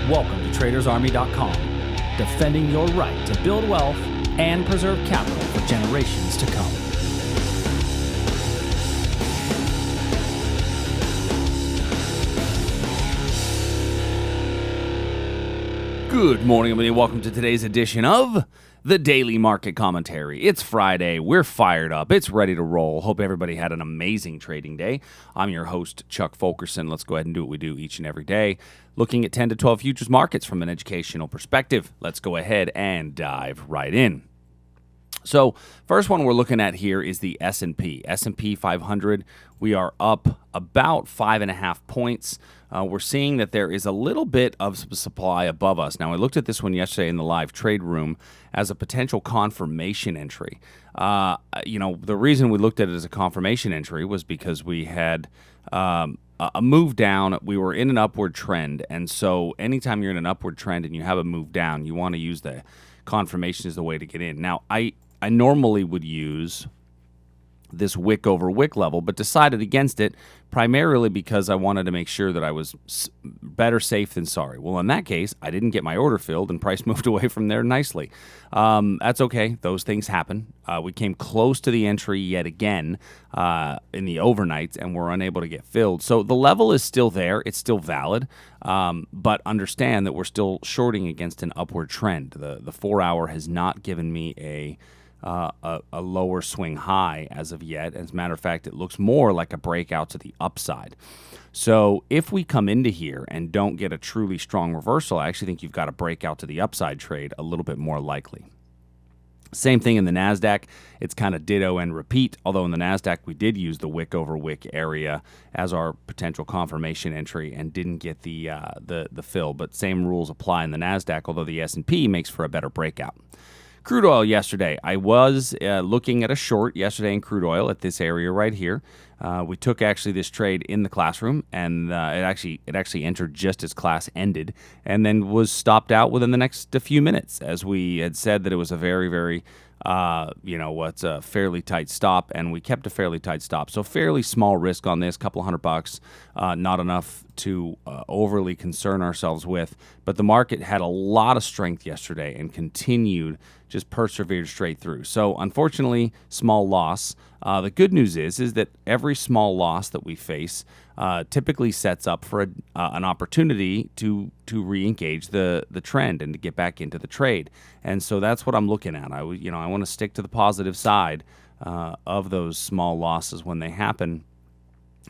Welcome to TradersArmy.com, defending your right to build wealth and preserve capital for generations to come. Good morning, everybody. Welcome to today's edition of the Daily Market Commentary. It's Friday. We're fired up. It's ready to roll. Hope everybody had an amazing trading day. I'm your host, Chuck Fulkerson. Let's go ahead and do what we do each and every day, looking at 10 to 12 futures markets from an educational perspective. Let's go ahead and dive right in. So first one we're looking at here is the S&P 500. We are up about 5.5 points. We're seeing that there is a little bit of supply above us. Now, I looked at this one yesterday in the live trade room as a potential confirmation entry. The reason we looked at it as a confirmation entry was because we had a move down. We were in an upward trend. And so anytime you're in an upward trend and you have a move down, you want to use the confirmation as the way to get in. Now, I normally would use this wick over wick level, but decided against it primarily because I wanted to make sure that I was better safe than sorry. Well, in that case, I didn't get my order filled and price moved away from there nicely. That's okay. Those things happen. We came close to the entry yet again in the overnights and were unable to get filled. So the level is still there. It's still valid, but understand that we're still shorting against an upward trend. The 4 hour has not given me a lower swing high as of yet. As a matter of fact, it looks more like a breakout to the upside. So if we come into here and don't get a truly strong reversal, I actually think you've got a breakout to the upside trade a little bit more likely. Same thing in the NASDAQ. It's kind of ditto and repeat, although in the NASDAQ we did use the wick over wick area as our potential confirmation entry and didn't get the fill. But same rules apply in the NASDAQ, although the S&P makes for a better breakout. Crude oil yesterday. I was looking at a short yesterday in crude oil at this area right here. We took actually this trade in the classroom, and it actually entered just as class ended, and then was stopped out within the next few minutes, as we had said that it was a very, very a fairly tight stop, and we kept a fairly tight stop. So fairly small risk on this, couple $100, not enough to overly concern ourselves with. But the market had a lot of strength yesterday and continued, just persevered straight through. So unfortunately, small loss. The good news is that every small loss that we face typically sets up for an opportunity to re-engage the trend and to get back into the trade. And so that's what I'm looking at. I want to stick to the positive side of those small losses when they happen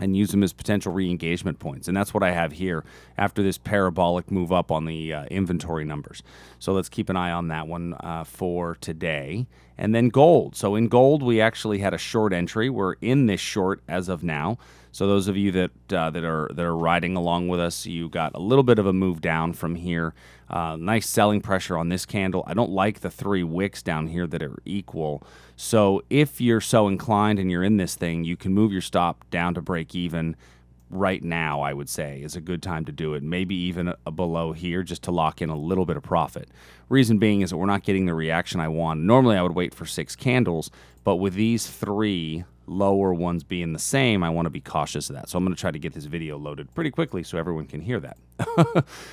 and use them as potential re-engagement points. And that's what I have here after this parabolic move up on the inventory numbers. So let's keep an eye on that one for today. And then gold. So in gold, we actually had a short entry. We're in this short as of now. So those of you that are riding along with us, you got a little bit of a move down from here. Nice selling pressure on this candle. I don't like the 3 wicks down here that are equal. So if you're so inclined and you're in this thing, you can move your stop down to break even right now, I would say, is a good time to do it. Maybe even below here just to lock in a little bit of profit. Reason being is that we're not getting the reaction I want. Normally I would wait for 6 candles, but with these 3 lower ones being the same, I want to be cautious of that. So I'm going to try to get this video loaded pretty quickly so everyone can hear that.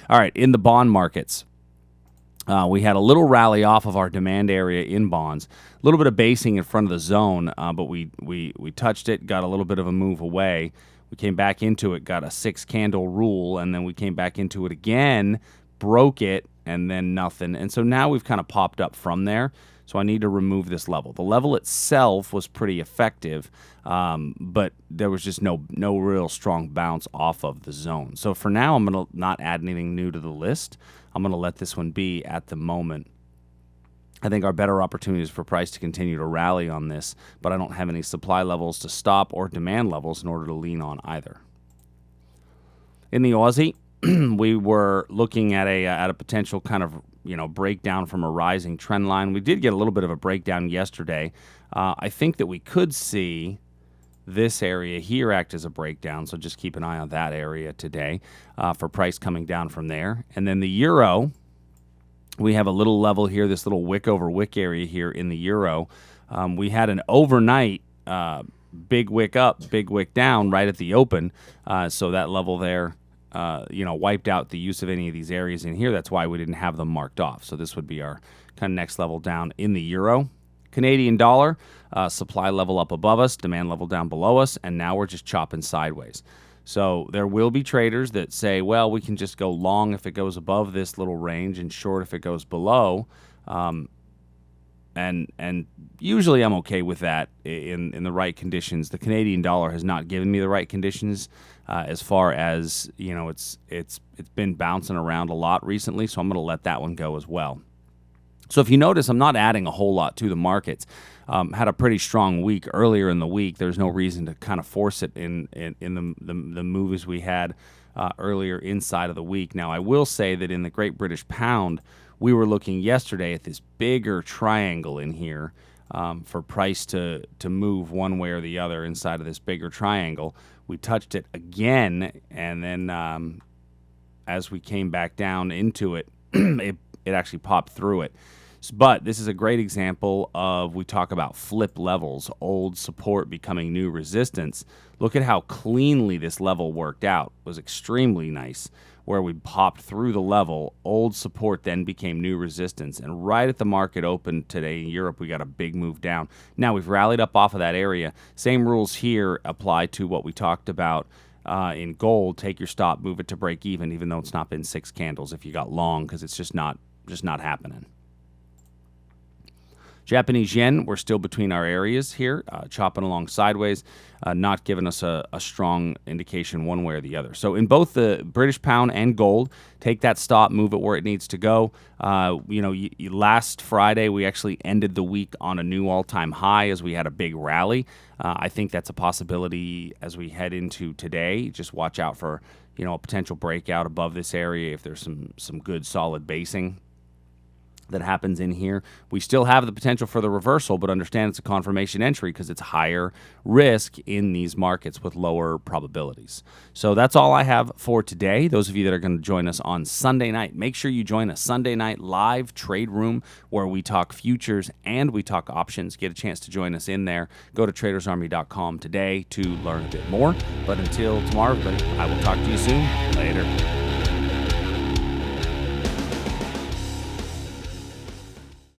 All right, in the bond markets, we had a little rally off of our demand area in bonds, a little bit of basing in front of the zone, but we touched it, got a little bit of a move away. We came back into it, got a 6 candle rule, and then we came back into it again, broke it, and then nothing. And so now we've kind of popped up from there. So I need to remove this level. The level itself was pretty effective, but there was just no real strong bounce off of the zone. So for now, I'm going to not add anything new to the list. I'm going to let this one be at the moment. I think our better opportunity is for price to continue to rally on this, but I don't have any supply levels to stop or demand levels in order to lean on either. In the Aussie, we were looking at a potential kind of breakdown from a rising trend line. We did get a little bit of a breakdown yesterday. I think that we could see this area here act as a breakdown, so just keep an eye on that area today for price coming down from there. And then the euro, we have a little level here, this little wick over wick area here in the euro. We had an overnight big wick up, big wick down right at the open, so that level there wiped out the use of any of these areas in here. That's why we didn't have them marked off. So this would be our kind of next level down in the euro. Canadian dollar, supply level up above us, demand level down below us, and now we're just chopping sideways. So there will be traders that say, well, we can just go long if it goes above this little range and short if it goes below. And usually I'm okay with that in the right conditions. The Canadian dollar has not given me the right conditions as far as, it's been bouncing around a lot recently, so I'm going to let that one go as well. So if you notice, I'm not adding a whole lot to the markets. Had a pretty strong week earlier in the week. There's no reason to kind of force it in the moves we had earlier inside of the week. Now, I will say that in the Great British Pound, we were looking yesterday at this bigger triangle in here for price to move one way or the other inside of this bigger triangle. We touched it again, and then as we came back down into it, it actually popped through it. But this is a great example of, we talk about flip levels, old support becoming new resistance. Look at how cleanly this level worked out. It was extremely nice, where we popped through the level, old support then became new resistance. And right at the market open today in Europe, we got a big move down. Now we've rallied up off of that area. Same rules here apply to what we talked about in gold. Take your stop, move it to break even though it's not been 6 candles if you got long, because it's just not happening. Japanese yen, we're still between our areas here, chopping along sideways, not giving us a strong indication one way or the other. So in both the British pound and gold, take that stop, move it where it needs to go. Last Friday, we actually ended the week on a new all-time high as we had a big rally. I think that's a possibility as we head into today. Just watch out for a potential breakout above this area if there's some good solid basing that happens in here. We still have the potential for the reversal, but understand it's a confirmation entry because it's higher risk in these markets with lower probabilities. So that's all I have for today. Those of you that are going to join us on Sunday night, make sure you join us Sunday night live trade room where we talk futures and we talk options. Get a chance to join us in there. Go to tradersarmy.com today to learn a bit more. But until tomorrow, everybody, I will talk to you soon. Later.